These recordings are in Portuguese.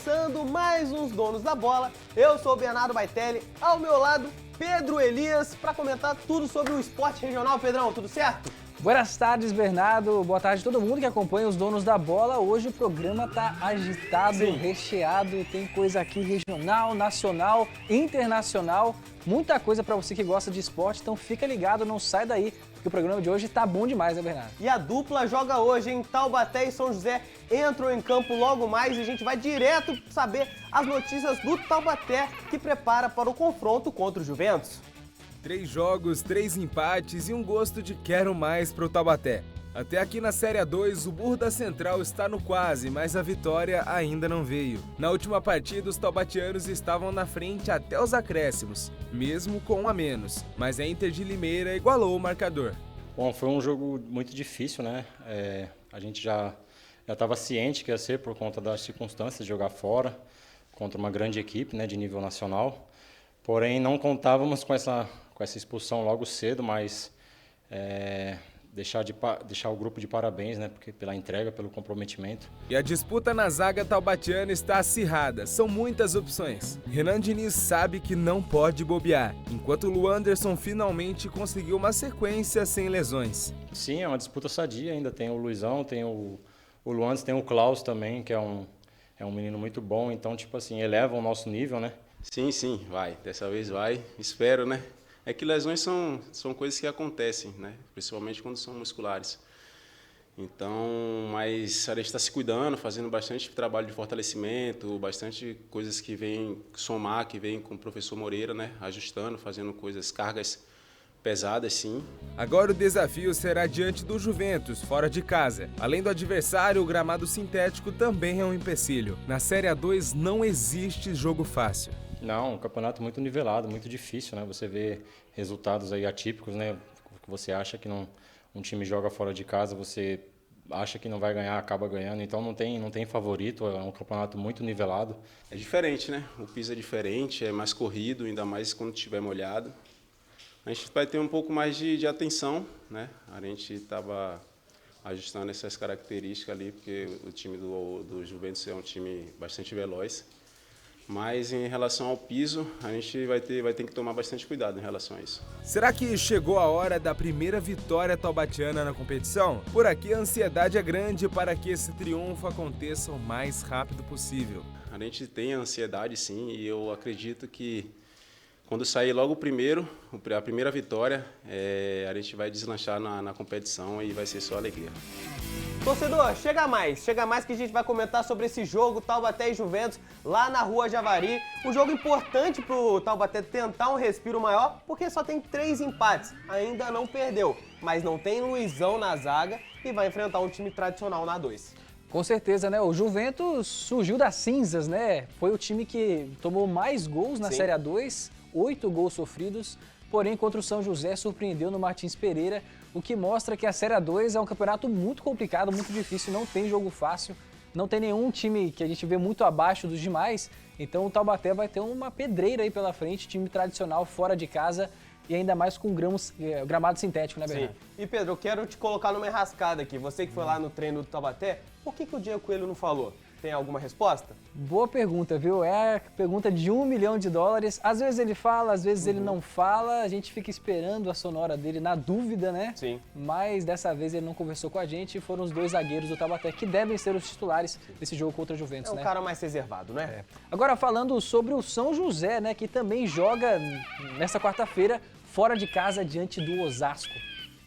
começando mais uns Donos da Bola. Eu sou o Bernardo Baitelli, ao meu lado, Pedro Elias, para comentar tudo sobre o esporte regional. Pedrão, tudo certo? Boas tardes, Bernardo. Boa tarde a todo mundo que acompanha os Donos da Bola. Hoje o programa tá agitado, recheado, tem coisa aqui regional, nacional, internacional, muita coisa para você que gosta de esporte, então fica ligado, não sai daí, porque o programa de hoje tá bom demais, né, Bernardo? E a dupla joga hoje em Taubaté e São José, entram em campo logo mais e a gente vai direto saber as notícias do Taubaté, que prepara para o confronto contra o Juventus. 3 jogos, 3 empates e um gosto de quero mais pro Taubaté. Até aqui na Série A2, o Burro da Central está no quase, mas a vitória ainda não veio. Na última partida, os taubatianos estavam na frente até os acréscimos, mesmo com um a menos, mas a Inter de Limeira igualou o marcador. Bom, foi um jogo muito difícil, né? A gente já estava ciente que ia ser por conta das circunstâncias de jogar fora, contra uma grande equipe, né, de nível nacional. Porém, não contávamos com essa expulsão logo cedo, mas deixar o grupo de parabéns, né, porque pela entrega, pelo comprometimento. E a disputa na zaga taubatiana está acirrada, são muitas opções. Renan Diniz sabe que não pode bobear, enquanto o Luanderson finalmente conseguiu uma sequência sem lesões. Sim, é uma disputa sadia, ainda tem o Luizão, tem o Luanderson, tem o Klaus também, que é um menino muito bom, então, tipo assim, eleva o nosso nível, né? Sim, vai. Dessa vez vai. Espero, né? É que lesões são coisas que acontecem, né? Principalmente quando são musculares. Então, mas a gente está se cuidando, fazendo bastante trabalho de fortalecimento, bastante coisas que vêm somar, que vêm com o professor Moreira, né? Ajustando, fazendo cargas pesadas, sim. Agora o desafio será diante do Juventus, fora de casa. Além do adversário, o gramado sintético também é um empecilho. Na Série A2 não existe jogo fácil. Não, um campeonato muito nivelado, muito difícil, né? Você vê resultados aí atípicos, né? Que você acha que um time joga fora de casa, você acha que não vai ganhar, acaba ganhando. Então não tem favorito, é um campeonato muito nivelado. É diferente, né? O piso é diferente, é mais corrido, ainda mais quando estiver molhado. A gente vai ter um pouco mais de atenção, né? A gente estava ajustando essas características ali, porque o time do Juventus é um time bastante veloz. Mas em relação ao piso, a gente vai ter que tomar bastante cuidado em relação a isso. Será que chegou a hora da primeira vitória taubatiana na competição? Por aqui a ansiedade é grande para que esse triunfo aconteça o mais rápido possível. A gente tem ansiedade, sim, e eu acredito que quando sair logo a primeira vitória, a gente vai deslanchar na competição e vai ser só alegria. Torcedor, chega mais que a gente vai comentar sobre esse jogo Taubaté e Juventus lá na Rua Javari. Um jogo importante pro Taubaté tentar um respiro maior, porque só tem 3 empates, ainda não perdeu, mas não tem Luizão na zaga e vai enfrentar um time tradicional na 2. Com certeza, né? O Juventus surgiu das cinzas, né? Foi o time que tomou mais gols na Série A2, 8 gols sofridos, porém contra o São José surpreendeu no Martins Pereira, o que mostra que a Série A2 é um campeonato muito complicado, muito difícil, não tem jogo fácil, não tem nenhum time que a gente vê muito abaixo dos demais, então o Taubaté vai ter uma pedreira aí pela frente, time tradicional fora de casa e ainda mais com gramado sintético, né, Bernardo? Sim. E Pedro, eu quero te colocar numa enrascada aqui, você que foi lá no treino do Taubaté, por que o Diego Coelho não falou? Tem alguma resposta? Boa pergunta, viu? É a pergunta de $1 milhão. Às vezes ele fala, às vezes ele não fala. A gente fica esperando a sonora dele na dúvida, né? Sim. Mas dessa vez ele não conversou com a gente e foram os 2 zagueiros do Taubaté que devem ser os titulares desse jogo contra o Juventus, né? É um cara mais reservado, né? Agora falando sobre o São José, né? Que também joga nesta quarta-feira fora de casa diante do Osasco.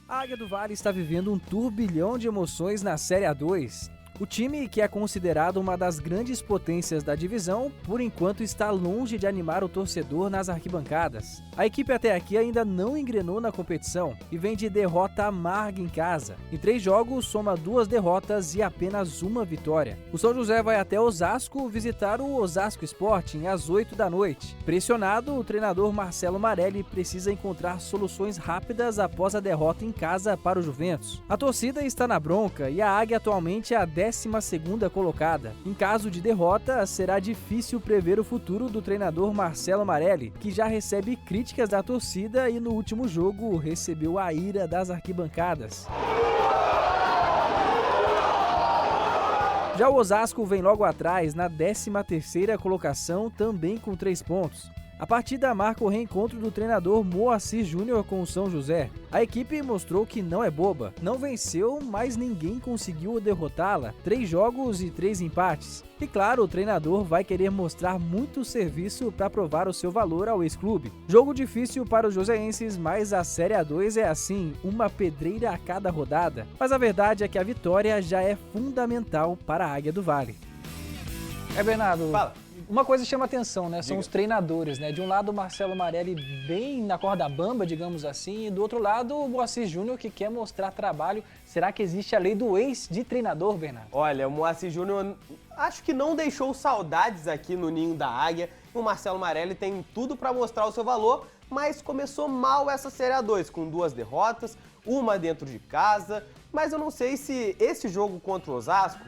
A Águia do Vale está vivendo um turbilhão de emoções na Série A2. O time, que é considerado uma das grandes potências da divisão, por enquanto está longe de animar o torcedor nas arquibancadas. A equipe até aqui ainda não engrenou na competição e vem de derrota amarga em casa. Em 3 jogos, soma 2 derrotas e apenas 1 vitória. O São José vai até Osasco visitar o Osasco Sporting às 8 da noite. Pressionado, o treinador Marcelo Marelli precisa encontrar soluções rápidas após a derrota em casa para o Juventus. A torcida está na bronca e a Águia atualmente é a 12ª colocada. Em caso de derrota, será difícil prever o futuro do treinador Marcelo Marelli, que já recebe críticas da torcida e no último jogo recebeu a ira das arquibancadas. Já o Osasco vem logo atrás, na 13ª colocação, também com 3 pontos. A partida marca o reencontro do treinador Moacir Júnior com o São José. A equipe mostrou que não é boba. Não venceu, mas ninguém conseguiu derrotá-la. 3 jogos e 3 empates. E claro, o treinador vai querer mostrar muito serviço para provar o seu valor ao ex-clube. Jogo difícil para os joseenses, mas a Série A2 é assim, uma pedreira a cada rodada. Mas a verdade é que a vitória já é fundamental para a Águia do Vale. Bernardo, Fala. Uma coisa chama atenção, né? São os treinadores, né? De um lado, o Marcelo Marelli bem na corda bamba, digamos assim, e do outro lado, o Moacir Júnior, que quer mostrar trabalho. Será que existe a lei do ex de treinador, Bernardo? Olha, o Moacir Júnior acho que não deixou saudades aqui no Ninho da Águia. O Marcelo Marelli tem tudo para mostrar o seu valor, mas começou mal essa Série A2, com 2 derrotas, uma dentro de casa. Mas eu não sei se esse jogo contra o Osasco,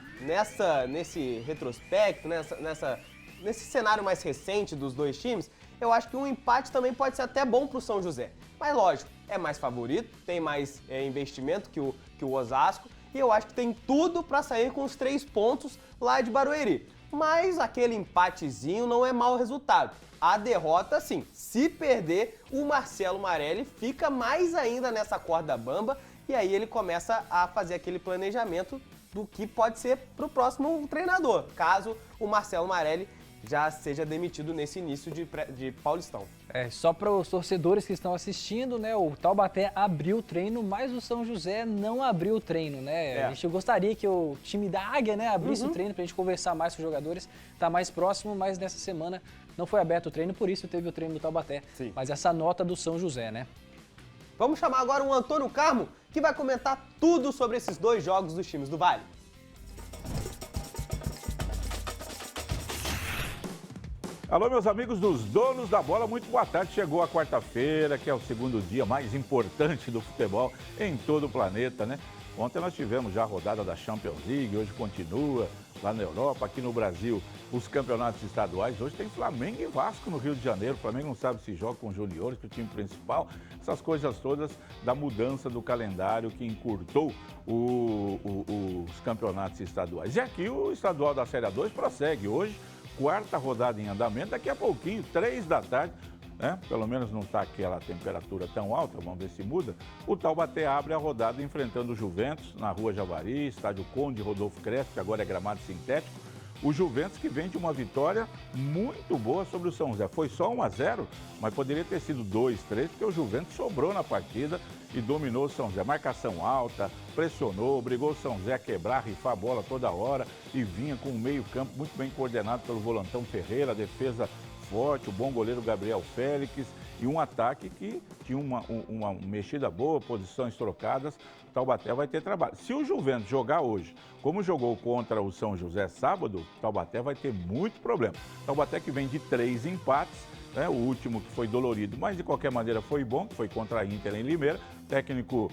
nesse retrospecto, nesse cenário mais recente dos dois times, eu acho que um empate também pode ser até bom para o São José. Mas lógico, é mais favorito, tem mais investimento que o Osasco, e eu acho que tem tudo para sair com os 3 pontos lá de Barueri. Mas aquele empatezinho não é mau resultado. A derrota, sim, se perder, o Marcelo Marelli fica mais ainda nessa corda bamba, e aí ele começa a fazer aquele planejamento do que pode ser para o próximo treinador, caso o Marcelo Marelli já seja demitido nesse início de Paulistão. Só para os torcedores que estão assistindo, né? O Taubaté abriu o treino, mas o São José não abriu o treino, né? A gente gostaria que o time da Águia, né, abrisse o treino para a gente conversar mais com os jogadores, tá mais próximo, mas nessa semana não foi aberto o treino, por isso teve o treino do Taubaté. Sim. Mas essa nota do São José, né? Vamos chamar agora o Antônio Carmo, que vai comentar tudo sobre esses 2 jogos dos times do Vale. Alô, meus amigos dos donos da bola, muito boa tarde. Chegou a quarta-feira, que é o segundo dia mais importante do futebol em todo o planeta, né? Ontem nós tivemos já a rodada da Champions League, hoje continua lá na Europa, aqui no Brasil, os campeonatos estaduais. Hoje tem Flamengo e Vasco no Rio de Janeiro. O Flamengo não sabe se joga com juniores, com o time principal. Essas coisas todas da mudança do calendário que encurtou os campeonatos estaduais. E aqui o estadual da Série A2 prossegue hoje. 4ª rodada em andamento, daqui a pouquinho, 3 da tarde, né? Pelo menos não está aquela temperatura tão alta, vamos ver se muda. O Taubaté abre a rodada enfrentando o Juventus na Rua Javari, estádio Conde Rodolfo Crespo, que agora é gramado sintético. O Juventus que vem de uma vitória muito boa sobre o São José. Foi só 1-0, mas poderia ter sido 2-3, porque o Juventus sobrou na partida e dominou o São José. Marcação alta, pressionou, obrigou o São José a quebrar, rifar a bola toda hora e vinha com um meio-campo muito bem coordenado pelo volantão Ferreira, a defesa forte, o bom goleiro Gabriel Félix e um ataque que tinha uma mexida boa, posições trocadas. O Taubaté vai ter trabalho. Se o Juventus jogar hoje, como jogou contra o São José sábado, o Taubaté vai ter muito problema. O Taubaté que vem de 3 empates, né? O último que foi dolorido, mas de qualquer maneira foi bom, que foi contra a Inter em Limeira. Técnico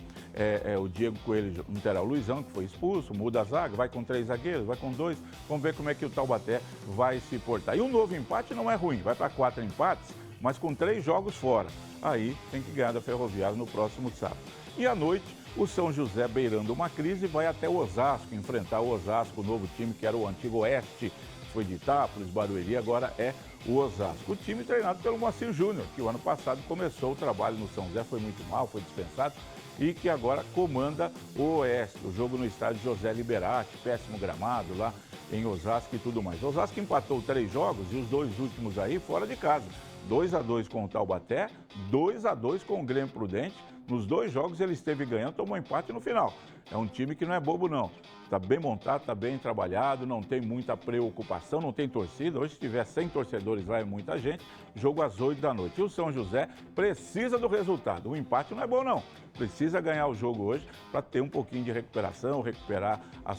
o Diego Coelho, não terá o Luizão, que foi expulso, muda a zaga, vai com 3 zagueiros, vai com 2. Vamos ver como é que o Taubaté vai se portar. E um novo empate não é ruim, vai para 4 empates, mas com 3 jogos fora. Aí tem que ganhar da Ferroviária no próximo sábado. E à noite, o São José, beirando uma crise, vai até o Osasco, enfrentar o Osasco, o novo time que era o antigo Oeste, foi de Itápolis, Barueri, agora é o Osasco. O time treinado pelo Moacir Júnior, que o ano passado começou o trabalho no São José, foi muito mal, foi dispensado, e que agora comanda o Oeste, o jogo no estádio José Liberati, péssimo gramado lá em Osasco e tudo mais. O Osasco empatou 3 jogos e os 2 últimos aí fora de casa. 2-2 com o Taubaté, 2-2 com o Grêmio Prudente. Nos 2 jogos ele esteve ganhando, tomou empate no final. É um time que não é bobo, não. Está bem montado, está bem trabalhado, não tem muita preocupação, não tem torcida. Hoje, se tiver 100 torcedores lá, é muita gente. Jogo às 8 da noite. E o São José precisa do resultado. O empate não é bom, não. Precisa ganhar o jogo hoje para ter um pouquinho de recuperação, recuperar a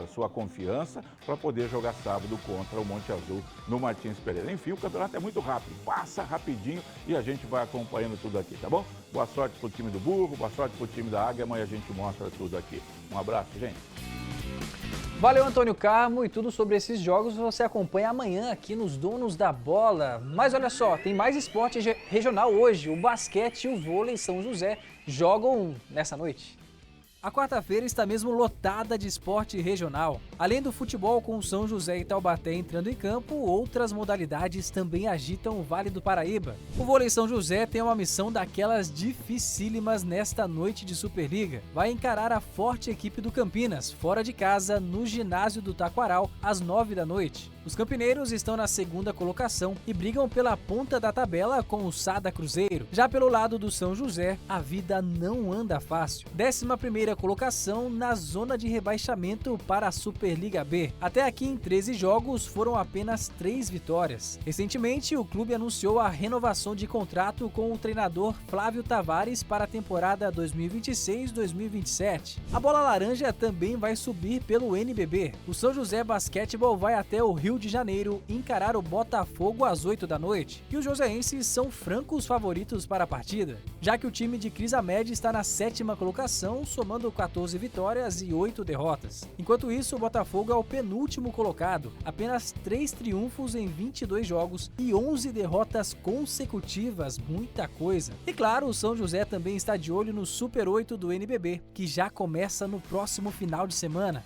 sua confiança para poder jogar sábado contra o Monte Azul no Martins Pereira. Enfim, o campeonato é muito rápido, passa rapidinho e a gente vai acompanhando tudo aqui, tá bom? Boa sorte pro time do Burro, boa sorte pro time da Águia, amanhã a gente mostra tudo aqui. Um abraço, gente. Valeu, Antônio Carmo, e tudo sobre esses jogos você acompanha amanhã aqui nos Donos da Bola. Mas olha só, tem mais esporte regional hoje. O basquete e o vôlei São José jogam nessa noite. A quarta-feira está mesmo lotada de esporte regional. Além do futebol com São José e Taubaté entrando em campo, outras modalidades também agitam o Vale do Paraíba. O Vôlei São José tem uma missão daquelas dificílimas nesta noite de Superliga. Vai encarar a forte equipe do Campinas, fora de casa, no ginásio do Taquaral, às 9 da noite. Os campineiros estão na segunda colocação e brigam pela ponta da tabela com o Sada Cruzeiro. Já pelo lado do São José, a vida não anda fácil. 11ª colocação na zona de rebaixamento para a Superliga B. Até aqui em 13 jogos foram apenas 3 vitórias. Recentemente, o clube anunciou a renovação de contrato com o treinador Flávio Tavares para a temporada 2026-2027. A bola laranja também vai subir pelo NBB. O São José Basquetebol vai até o Rio de Janeiro encarar o Botafogo às 8 da noite. E os joseenses são francos favoritos para a partida, já que o time de Cris Amed está na 7ª colocação, somando 14 vitórias e 8 derrotas. Enquanto isso, o Botafogo é o penúltimo colocado, apenas 3 triunfos em 22 jogos e 11 derrotas consecutivas, muita coisa. E claro, o São José também está de olho no Super 8 do NBB, que já começa no próximo final de semana.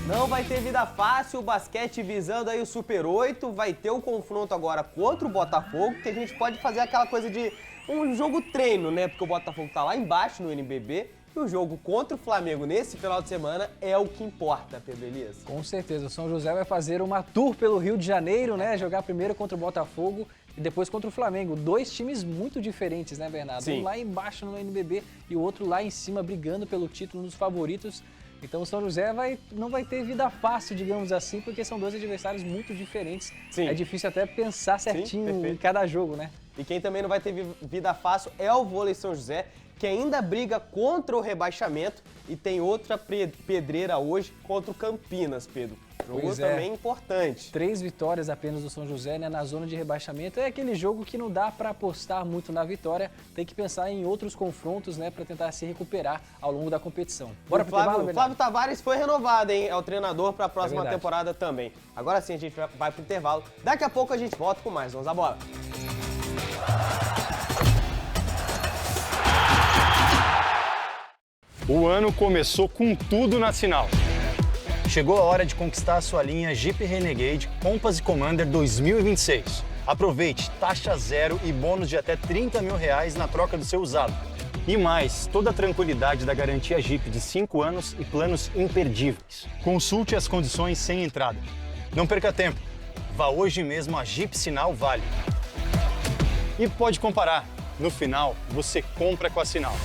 Não vai ter vida fácil, o basquete visando aí o Super 8, vai ter o confronto agora contra o Botafogo, que a gente pode fazer aquela coisa de um jogo treino, né? Porque o Botafogo tá lá embaixo no NBB e o jogo contra o Flamengo nesse final de semana é o que importa, Pedro Elias. Com certeza, o São José vai fazer uma tour pelo Rio de Janeiro, né? Jogar primeiro contra o Botafogo e depois contra o Flamengo. 2 times muito diferentes, né, Bernardo? Sim. Um lá embaixo no NBB e o outro lá em cima brigando pelo título, um dos favoritos. Então o São José não vai ter vida fácil, digamos assim, porque são 2 adversários muito diferentes. Sim. É difícil até pensar certinho em cada jogo, né? E quem também não vai ter vida fácil é o Vôlei São José, que ainda briga contra o rebaixamento e tem outra pedreira hoje contra o Campinas, Pedro. Jogo também importante. 3 vitórias apenas do São José, né, na zona de rebaixamento. É aquele jogo que não dá para apostar muito na vitória, tem que pensar em outros confrontos, né, para tentar se recuperar ao longo da competição. Bora pro intervalo, Flávio Tavares foi renovado, hein? É o treinador para a próxima temporada também. Agora sim a gente vai pro intervalo. Daqui a pouco a gente volta com mais. Vamos à bola. O ano começou com tudo na Sinal. Chegou a hora de conquistar a sua linha Jeep Renegade Compass e Commander 2026. Aproveite taxa zero e bônus de até R$30 mil na troca do seu usado. E mais, toda a tranquilidade da garantia Jeep de 5 anos e planos imperdíveis. Consulte as condições sem entrada. Não perca tempo. Vá hoje mesmo a Jeep Sinal Vale. E pode comparar. No final, você compra com a Sinal.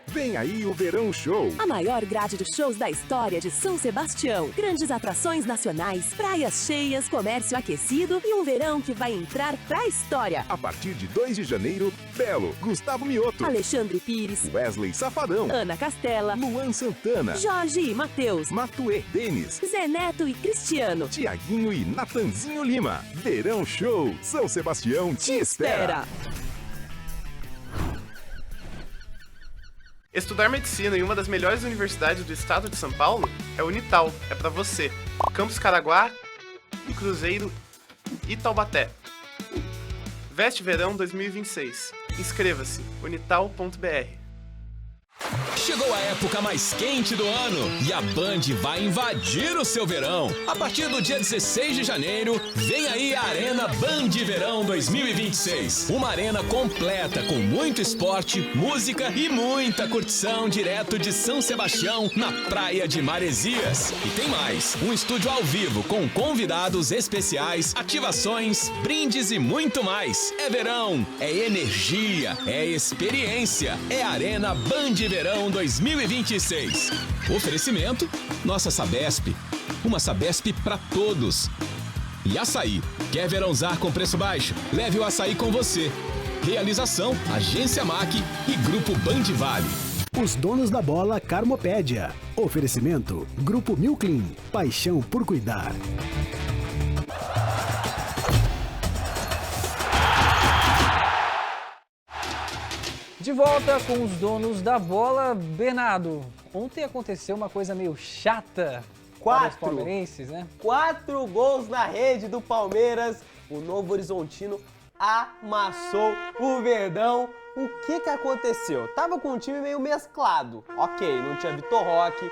Vem aí o Verão Show. A maior grade de shows da história de São Sebastião. Grandes atrações nacionais, praias cheias, comércio aquecido e um verão que vai entrar pra história. A partir de 2 de janeiro, Belo, Gustavo Mioto, Alexandre Pires, Wesley Safadão, Ana Castela, Luan Santana, Jorge e Matheus, Matuê, Denis, Zé Neto e Cristiano, Tiaguinho e Natanzinho Lima. Verão Show. São Sebastião te espera. Estudar medicina em uma das melhores universidades do estado de São Paulo é Unital, é pra você. Campus Caraguá, Cruzeiro e Taubaté. Veste Verão 2026. Inscreva-se, unital.br. Chegou a época mais quente do ano e a Band vai invadir o seu verão. A partir do dia 16 de janeiro, vem aí a Arena Band Verão 2026. Uma arena completa com muito esporte, música e muita curtição direto de São Sebastião, na praia de Maresias. E tem mais, um estúdio ao vivo com convidados especiais, ativações, brindes e muito mais. É verão, é energia, é experiência, é Arena Band Verão 2026. Oferecimento, nossa Sabesp. Uma Sabesp pra todos. E açaí. Quer verãozar com preço baixo? Leve o açaí com você. Realização, Agência MAC e Grupo Band Vale. Os donos da bola Carmopédia. Oferecimento, Grupo Milclean. Paixão por cuidar. De volta com os donos da bola. Bernardo, ontem aconteceu uma coisa meio chata para os palmeirenses, né? 4 gols na rede do Palmeiras. O Novo Horizontino amassou o Verdão O que aconteceu? Tava com um time meio mesclado. Ok, não tinha Vitor Roque,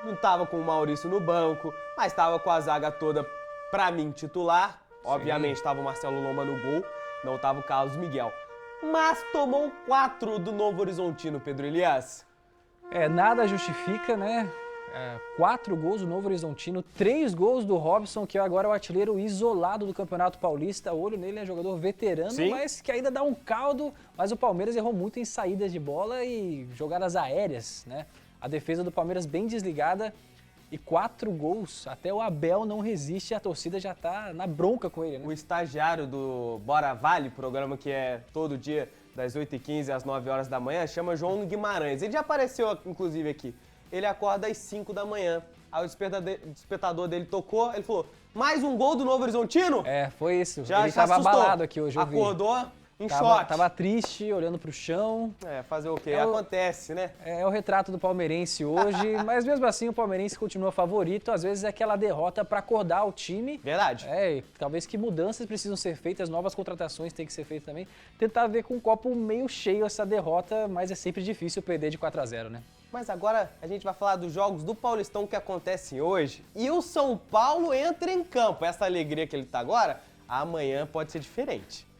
não tava com o Maurício no banco, mas tava com a zaga toda, pra mim, titular. Obviamente tava o Marcelo Lomba no gol, não tava o Carlos Miguel. Mas tomou 4 do Novo Horizontino, Pedro Elias. Nada justifica, né? 4 gols do Novo Horizontino, 3 gols do Robson, que agora é o artilheiro isolado do Campeonato Paulista. Olho nele, é jogador veterano, Sim. mas que ainda dá um caldo. Mas o Palmeiras errou muito em saídas de bola e jogadas aéreas, né? A defesa do Palmeiras bem desligada e 4 gols. Até o Abel não resiste, a torcida já tá na bronca com ele, né? O estagiário do Bora Vale, programa que é todo dia das 8h15 às 9 horas da manhã, chama João Guimarães. Ele já apareceu, inclusive, aqui. Ele acorda às 5 da manhã. Aí o despertador dele tocou, ele falou, mais um gol do Novo Horizontino? Foi isso. Já Ele tava assustou. abalado aqui hoje, eu vi. Acordou em choque. Tava triste, olhando pro chão. Fazer o quê? Acontece, né? É o retrato do palmeirense hoje, mas mesmo assim o palmeirense continua favorito. Às vezes é aquela derrota para acordar o time. Verdade. E talvez que mudanças precisam ser feitas, novas contratações têm que ser feitas também. Tentar ver com o copo meio cheio essa derrota, mas é sempre difícil perder de 4-0, né? Mas agora a gente vai falar dos jogos do Paulistão que acontecem hoje. E o São Paulo entra em campo. Essa alegria que ele tá agora, amanhã pode ser diferente.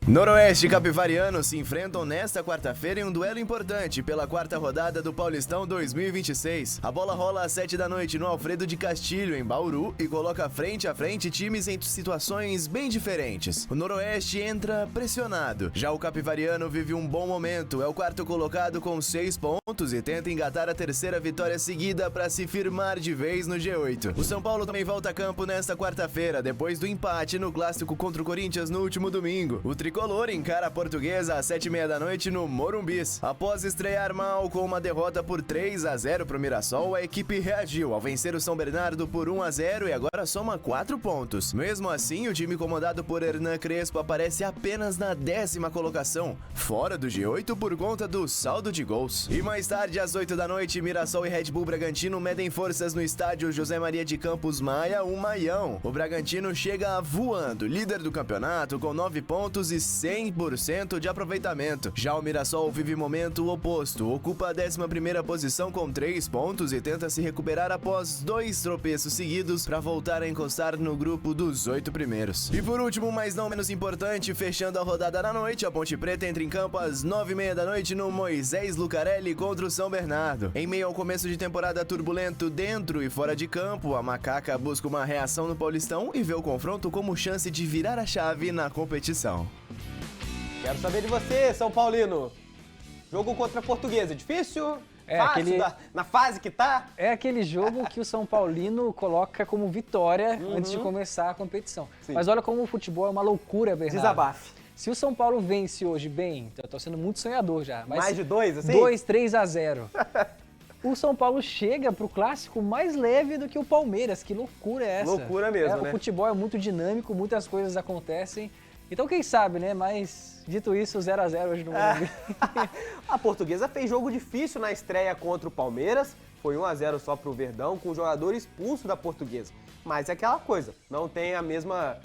Noroeste e Capivariano se enfrentam nesta quarta-feira em um duelo importante pela 4ª rodada do Paulistão 2026. A bola rola às 7 da noite no Alfredo de Castilho, em Bauru, e coloca frente a frente times em situações bem diferentes. O Noroeste entra pressionado. Já o Capivariano vive um bom momento. É o 4º colocado com 6 pontos e tenta engatar a 3ª vitória seguida para se firmar de vez no G8. O São Paulo também volta a campo nesta quarta-feira, depois do empate no clássico contra o Corinthians no último domingo. O Tricolor encara a Portuguesa às 7h30 da noite no Morumbis. Após estrear mal com uma derrota por 3-0 pro Mirassol, a equipe reagiu ao vencer o São Bernardo por 1-0 e agora soma 4 pontos. Mesmo assim, o time comandado por Hernan Crespo aparece apenas na 10ª colocação, fora do G8 por conta do saldo de gols. E mais tarde, às 8 da noite, Mirassol e Red Bull Bragantino medem forças no estádio José Maria de Campos Maia, o Maião. O Bragantino chega voando, líder do campeonato, com 9 pontos e 100% de aproveitamento. Já o Mirassol vive momento oposto, ocupa a 11ª posição com 3 pontos e tenta se recuperar após 2 tropeços seguidos para voltar a encostar no grupo dos 8 primeiros. E por último, mas não menos importante, fechando a rodada da noite, a Ponte Preta entra em campo às 9h30 da noite no Moisés Lucarelli contra o São Bernardo. Em meio ao começo de temporada turbulento dentro e fora de campo, a Macaca busca uma reação no Paulistão e vê o confronto como chance de virar a chave na competição. Quero saber de você, São Paulino. Jogo contra a Portuguesa, difícil? Fácil, na fase que tá? É aquele jogo que o São Paulino coloca como vitória antes de começar a competição. Sim. Mas olha como o futebol é uma loucura, Bernardo. Desabafe. Se o São Paulo vence hoje bem, eu tô sendo muito sonhador já. Mas mais de 2, assim? 2-3-0. O São Paulo chega pro clássico mais leve do que o Palmeiras. Que loucura é essa? Loucura mesmo, né? O futebol é muito dinâmico, muitas coisas acontecem. Então quem sabe, né? Mas, dito isso, 0-0 hoje no Morumbi. A Portuguesa fez jogo difícil na estreia contra o Palmeiras. Foi 1-0 só pro Verdão, com o jogador expulso da Portuguesa. Mas é aquela coisa, não tem a mesma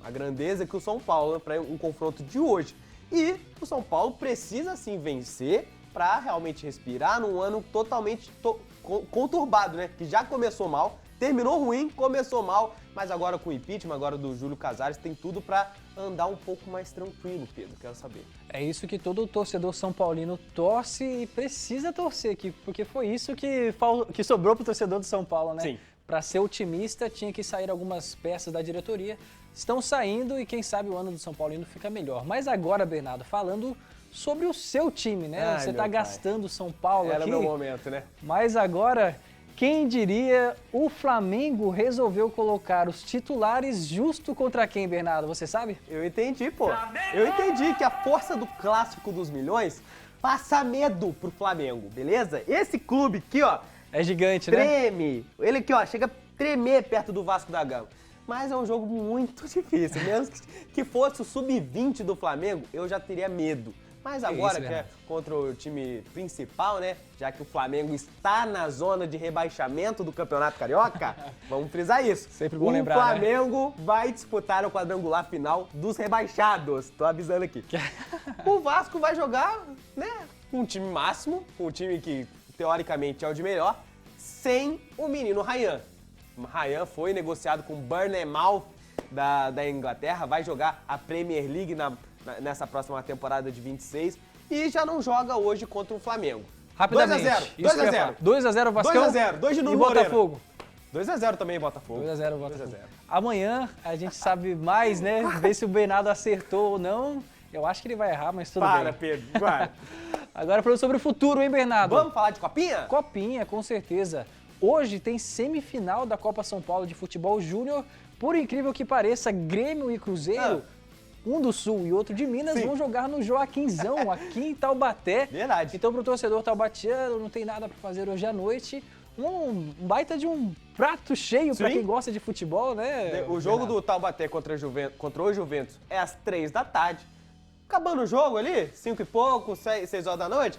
a grandeza que o São Paulo para um confronto de hoje. E o São Paulo precisa sim vencer para realmente respirar num ano totalmente conturbado, né? Que já começou mal, terminou ruim, começou mal, mas agora com o impeachment, agora do Júlio Casares, tem tudo para andar um pouco mais tranquilo, Pedro, quero saber. É isso que todo torcedor são paulino torce e precisa torcer aqui, porque foi isso que sobrou pro torcedor do São Paulo, né? Sim. Para ser otimista, tinha que sair algumas peças da diretoria. Estão saindo e quem sabe o ano do São Paulino fica melhor. Mas agora, Bernardo, falando sobre o seu time, né? Ai, você tá gastando o São Paulo aqui. Era o meu momento, né? Mas agora, quem diria, o Flamengo resolveu colocar os titulares justo contra quem, Bernardo? Você sabe? Eu entendi, pô. Eu entendi que a força do clássico dos milhões passa medo pro Flamengo, beleza? Esse clube aqui, ó, é gigante, né? Treme. Ele aqui, ó, chega a tremer perto do Vasco da Gama. Mas é um jogo muito difícil. Mesmo que fosse o sub-20 do Flamengo, eu já teria medo. Mas agora que é contra o time principal, né? Já que o Flamengo está na zona de rebaixamento do Campeonato Carioca, vamos frisar isso. Sempre bom lembrar, o Flamengo vai disputar o quadrangular final dos rebaixados. Tô avisando aqui. O Vasco vai jogar, né? Um time máximo, um time que teoricamente é o de melhor, sem o menino Ryan. O Ryan foi negociado com o Bournemouth da Inglaterra, vai jogar a Premier League nessa próxima temporada de 26 e já não joga hoje contra o Flamengo. Rapidamente. 2x0. 2x0 Vascão? 2x0. 2 de Nuno E Botafogo? 2x0 também Botafogo. 2x0 Botafogo. Amanhã a gente sabe mais, né? Ver se o Bernardo acertou ou não. Eu acho que ele vai errar, mas tudo bem. Para, Pedro. Vai. Agora falando sobre o futuro, hein, Bernardo? Vamos falar de copinha? Copinha, com certeza. Hoje tem semifinal da Copa São Paulo de Futebol Júnior. Por incrível que pareça, Grêmio e Cruzeiro, um do Sul e outro de Minas, vão jogar no Joaquinzão, aqui em Taubaté. Verdade. Então, pro torcedor taubatiano, não tem nada para fazer hoje à noite. Um baita de um prato cheio para quem gosta de futebol, né? O jogo do Taubaté contra o Juventus é às 3 da tarde. Acabando o jogo ali, 5 e pouco, 6 horas da noite,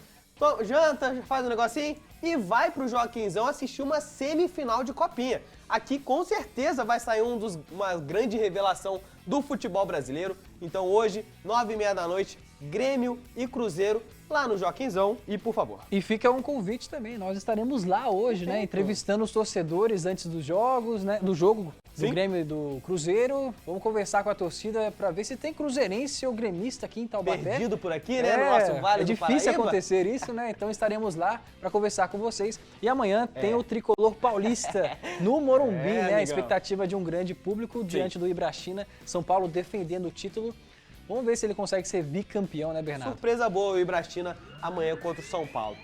janta, faz um negocinho e vai pro Joaquinzão assistir uma semifinal de copinha. Aqui com certeza vai sair uma grande revelação do futebol brasileiro. Então hoje, 9h30 da noite, Grêmio e Cruzeiro lá no Joaquinzão. E por favor. E fica um convite também, nós estaremos lá hoje, né? Entrevistando os torcedores antes dos jogos, né? Do jogo do Grêmio e do Cruzeiro. Vamos conversar com a torcida para ver se tem cruzeirense ou gremista aqui em Taubaté. Perdido por aqui, né? No nosso Vale do difícil Paraíba. acontecer isso, né? Então estaremos lá para conversar com vocês. E amanhã tem o Tricolor Paulista no Morumbi, né? amigão. A expectativa de um grande público diante do Ibrachina. São Paulo defendendo o título. Vamos ver se ele consegue ser bicampeão, né, Bernardo? Surpresa boa o Ibrachina amanhã contra o São Paulo.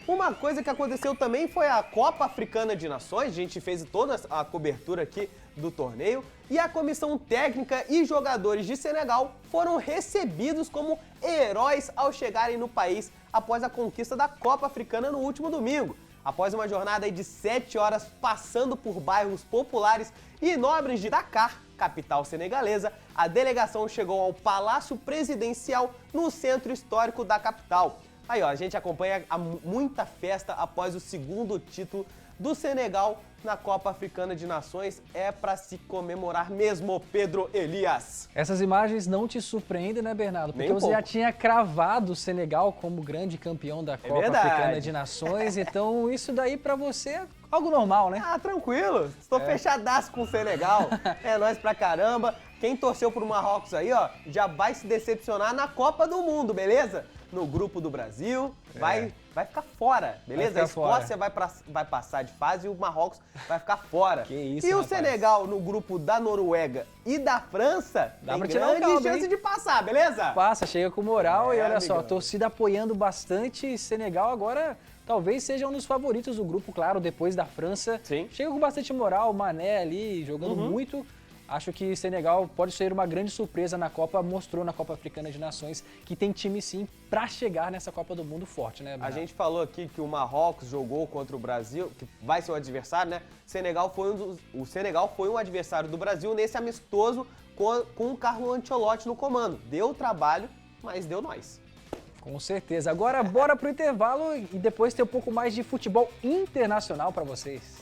Uma coisa que aconteceu também foi a Copa Africana de Nações. A gente fez toda a cobertura aqui do torneio. E a comissão técnica e jogadores de Senegal foram recebidos como heróis ao chegarem no país após a conquista da Copa Africana no último domingo. Após uma jornada de 7 horas passando por bairros populares e nobres de Dakar, capital senegalesa, a delegação chegou ao Palácio Presidencial no centro histórico da capital. Aí, ó, a gente acompanha muita festa após o segundo título do Senegal na Copa Africana de Nações. É para se comemorar mesmo, Pedro Elias. Essas imagens não te surpreendem, né, Bernardo? Porque Nem você já tinha cravado o Senegal como grande campeão da Copa Africana de Nações. Então, isso daí para você é algo normal, né? Ah, tranquilo. Estou fechadaço com o Senegal. É nóis pra caramba. Quem torceu pro Marrocos aí, ó, já vai se decepcionar na Copa do Mundo, beleza? No grupo do Brasil, vai ficar fora, beleza? A Escócia vai passar de fase e o Marrocos vai ficar fora. Que isso, e o rapaz. Senegal no grupo da Noruega e da França tem grande chance de passar, beleza? Passa, chega com moral e olha só, amigão. a torcida apoiando bastante. Senegal agora talvez seja um dos favoritos do grupo, claro, depois da França. Sim. Chega com bastante moral, Mané ali jogando muito. Acho que Senegal pode ser uma grande surpresa na Copa, mostrou na Copa Africana de Nações que tem time sim pra chegar nessa Copa do Mundo forte, né, Bernardo? A gente falou aqui que o Marrocos jogou contra o Brasil, que vai ser o adversário, né? O Senegal foi um adversário do Brasil nesse amistoso com o Carlo Ancelotti no comando. Deu trabalho, mas deu nós. Com certeza. Agora bora pro intervalo e depois ter um pouco mais de futebol internacional pra vocês.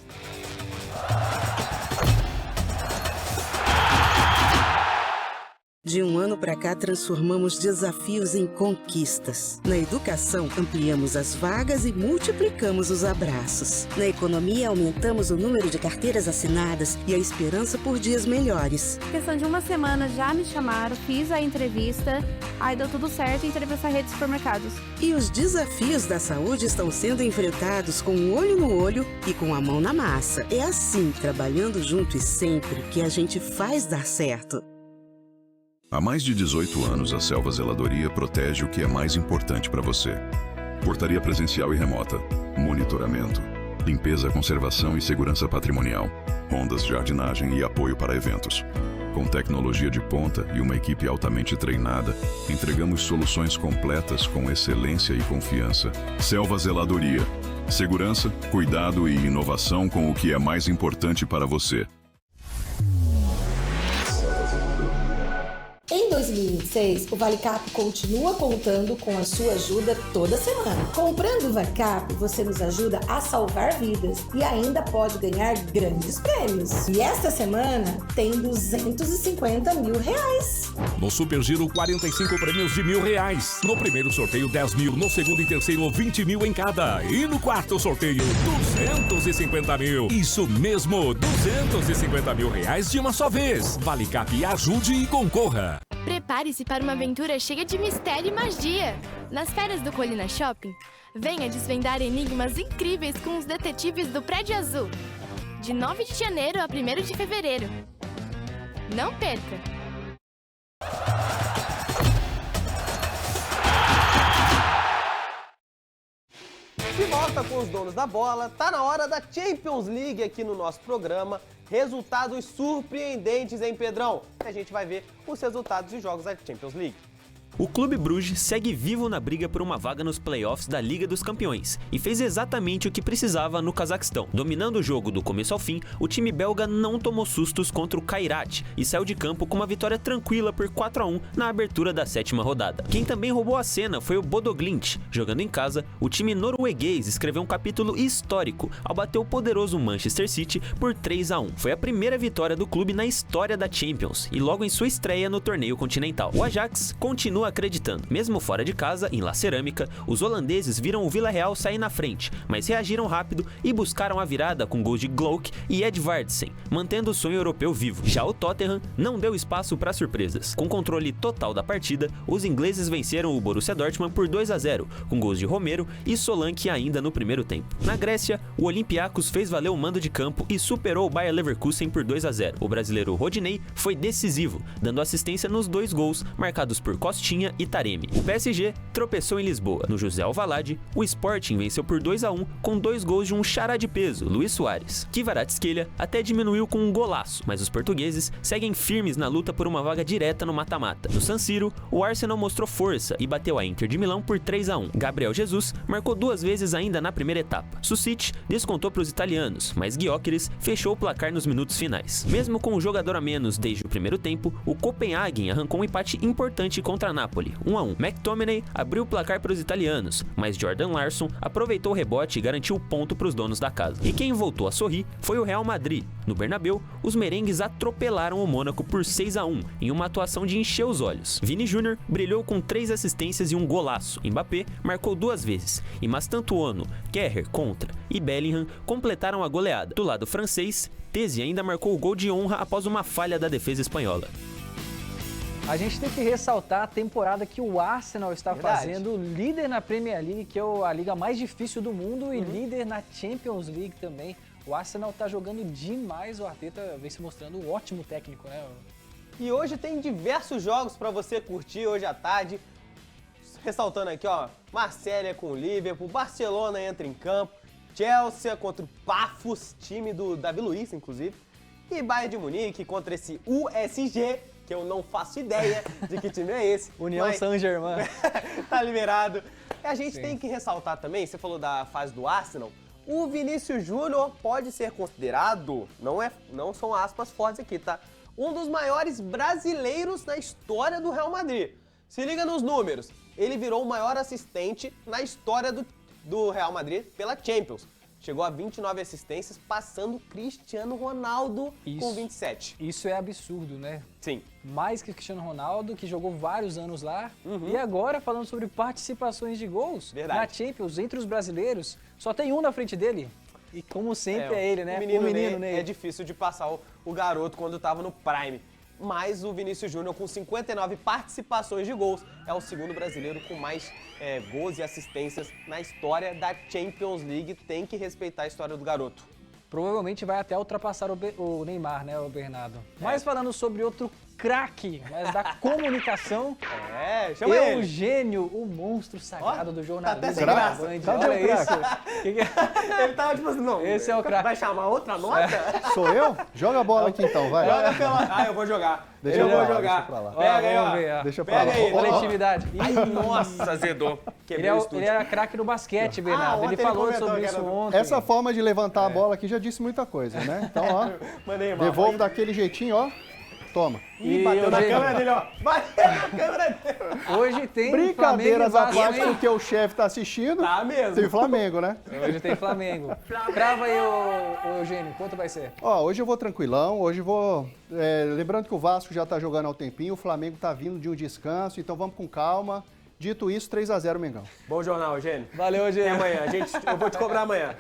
De um ano para cá, transformamos desafios em conquistas. Na educação, ampliamos as vagas e multiplicamos os abraços. Na economia, aumentamos o número de carteiras assinadas e a esperança por dias melhores. Em questão de uma semana, já me chamaram, fiz a entrevista, aí deu tudo certo e entrei para essa rede de supermercados. E os desafios da saúde estão sendo enfrentados com um olho no olho e com a mão na massa. É assim, trabalhando junto e sempre, que a gente faz dar certo. Há mais de 18 anos, a Selva Zeladoria protege o que é mais importante para você. Portaria presencial e remota, monitoramento, limpeza, conservação e segurança patrimonial, rondas de jardinagem e apoio para eventos. Com tecnologia de ponta e uma equipe altamente treinada, entregamos soluções completas com excelência e confiança. Selva Zeladoria. Segurança, cuidado e inovação com o que é mais importante para você. Em 2020, 2026, o ValeCap continua contando com a sua ajuda toda semana. Comprando o ValeCap, você nos ajuda a salvar vidas e ainda pode ganhar grandes prêmios. E esta semana tem R$250 mil. No Super Giro, 45 prêmios de R$1.000. No primeiro sorteio, 10 mil. No segundo e terceiro, 20 mil em cada. E no quarto sorteio, 250 mil. Isso mesmo, 250 mil reais de uma só vez. ValeCap, ajude e concorra. Prepare-se para uma aventura cheia de mistério e magia. Nas férias do Colina Shopping, venha desvendar enigmas incríveis com os detetives do Prédio Azul. De 9 de janeiro a 1º de fevereiro. Não perca! De volta com os donos da bola, tá na hora da Champions League aqui no nosso programa. Resultados surpreendentes, hein, Pedrão? A gente vai ver os resultados dos jogos da Champions League. O Clube Bruges segue vivo na briga por uma vaga nos playoffs da Liga dos Campeões e fez exatamente o que precisava no Cazaquistão. Dominando o jogo do começo ao fim, o time belga não tomou sustos contra o Kairat e saiu de campo com uma vitória tranquila por 4-1 na abertura da 7ª rodada. Quem também roubou a cena foi o Bodo Glimt. Jogando em casa, o time norueguês escreveu um capítulo histórico ao bater o poderoso Manchester City por 3-1. Foi a primeira vitória do clube na história da Champions e logo em sua estreia no torneio continental. O Ajax continua acreditando. Mesmo fora de casa, em La Cerâmica, os holandeses viram o Villarreal sair na frente, mas reagiram rápido e buscaram a virada com gols de Glouk e Edvardsen, mantendo o sonho europeu vivo. Já o Tottenham não deu espaço para surpresas. Com controle total da partida, os ingleses venceram o Borussia Dortmund por 2-0, com gols de Romero e Solanke ainda no primeiro tempo. Na Grécia, o Olympiacos fez valer o mando de campo e superou o Bayer Leverkusen por 2-0. O brasileiro Rodinei foi decisivo, dando assistência nos 2 gols marcados por Costinha e Taremi. O PSG tropeçou em Lisboa. No José Alvalade, o Sporting venceu por 2-1 com 2 gols de um xará de peso, Luis Soares. Kvaratskhelia até diminuiu com um golaço, mas os portugueses seguem firmes na luta por uma vaga direta no mata-mata. No San Siro, o Arsenal mostrou força e bateu a Inter de Milão por 3-1. Gabriel Jesus marcou 2 vezes ainda na primeira etapa. Susic descontou para os italianos, mas Gyökeres fechou o placar nos minutos finais. Mesmo com um jogador a menos desde o primeiro tempo, o Copenhagen arrancou um empate importante contra a Napoli, 1-1. McTominay abriu o placar para os italianos, mas Jordan Larsson aproveitou o rebote e garantiu o ponto para os donos da casa. E quem voltou a sorrir foi o Real Madrid. No Bernabéu, os merengues atropelaram o Mônaco por 6-1, em uma atuação de encher os olhos. Vini Júnior brilhou com 3 assistências e um golaço. Mbappé marcou 2 vezes, e Mastantuono, Kehrer contra e Bellingham completaram a goleada. Do lado francês, Tese ainda marcou o gol de honra após uma falha da defesa espanhola. A gente tem que ressaltar a temporada que o Arsenal está fazendo, líder na Premier League, que é a liga mais difícil do mundo, e líder na Champions League também. O Arsenal está jogando demais, o Arteta vem se mostrando um ótimo técnico, né? E hoje tem diversos jogos para você curtir hoje à tarde. Ressaltando aqui, ó, Marselha com o Liverpool, Barcelona entra em campo, Chelsea contra o Pafos, time do Davi Luiz, inclusive, e Bayern de Munique contra esse USG, que eu não faço ideia de que time é esse. União Saint-Germain. Tá liberado. E a gente tem que ressaltar também, você falou da fase do Arsenal, o Vinícius Júnior pode ser considerado, não são aspas fortes aqui, tá? Um dos maiores brasileiros na história do Real Madrid. Se liga nos números, ele virou o maior assistente na história do Real Madrid pela Champions. Chegou a 29 assistências, passando Cristiano Ronaldo com 27. Isso é absurdo, né? Sim. Mais que Cristiano Ronaldo, que jogou vários anos lá. E agora, falando sobre participações de gols na Champions, entre os brasileiros, só tem um na frente dele. E como sempre é ele, né? O menino Ney. É difícil de passar o garoto quando estava no Prime. Mas o Vinícius Júnior, com 59 participações de gols, é o segundo brasileiro com mais gols e assistências na história da Champions League. Tem que respeitar a história do garoto. Provavelmente vai até ultrapassar o Neymar, né, o Bernardo? Mas falando sobre outro craque, mas da comunicação, chama ele. Eugênio, o monstro sagrado do jornalismo. Tá até sem graça. Olha isso. Ele tava tipo assim, não, esse é o craque. Vai chamar outra nota? Sou eu? Joga a bola aqui então, vai. Joga pela... eu vou jogar. Deixa eu pra vou lá, jogar. deixa pra lá. Pega aí, ó. Deixa pra lá. Olha a intimidade. Ai, nossa, azedou. Ele era craque no basquete, Bernardo. Ele falou sobre isso ontem. Essa forma de levantar a bola aqui já disse muita coisa, né? Então, ó, devolvo daquele jeitinho, ó. Toma. Ih, bateu na câmera dele, ó. Bateu na câmera dele. Hoje tem Brincadeiras Flamengo e à Vasco, parte, hein? porque o chefe tá assistindo. Tá mesmo. Tem Flamengo, né? Hoje tem Flamengo. Crava aí, ô Eugênio, quanto vai ser? Ó, hoje eu vou tranquilão, hoje eu vou... lembrando que o Vasco já tá jogando há um tempinho, o Flamengo tá vindo de um descanso, então vamos com calma. Dito isso, 3-0 Mengão. Bom jornal, Eugênio. Valeu, Eugênio. Até amanhã. Eu vou te cobrar amanhã.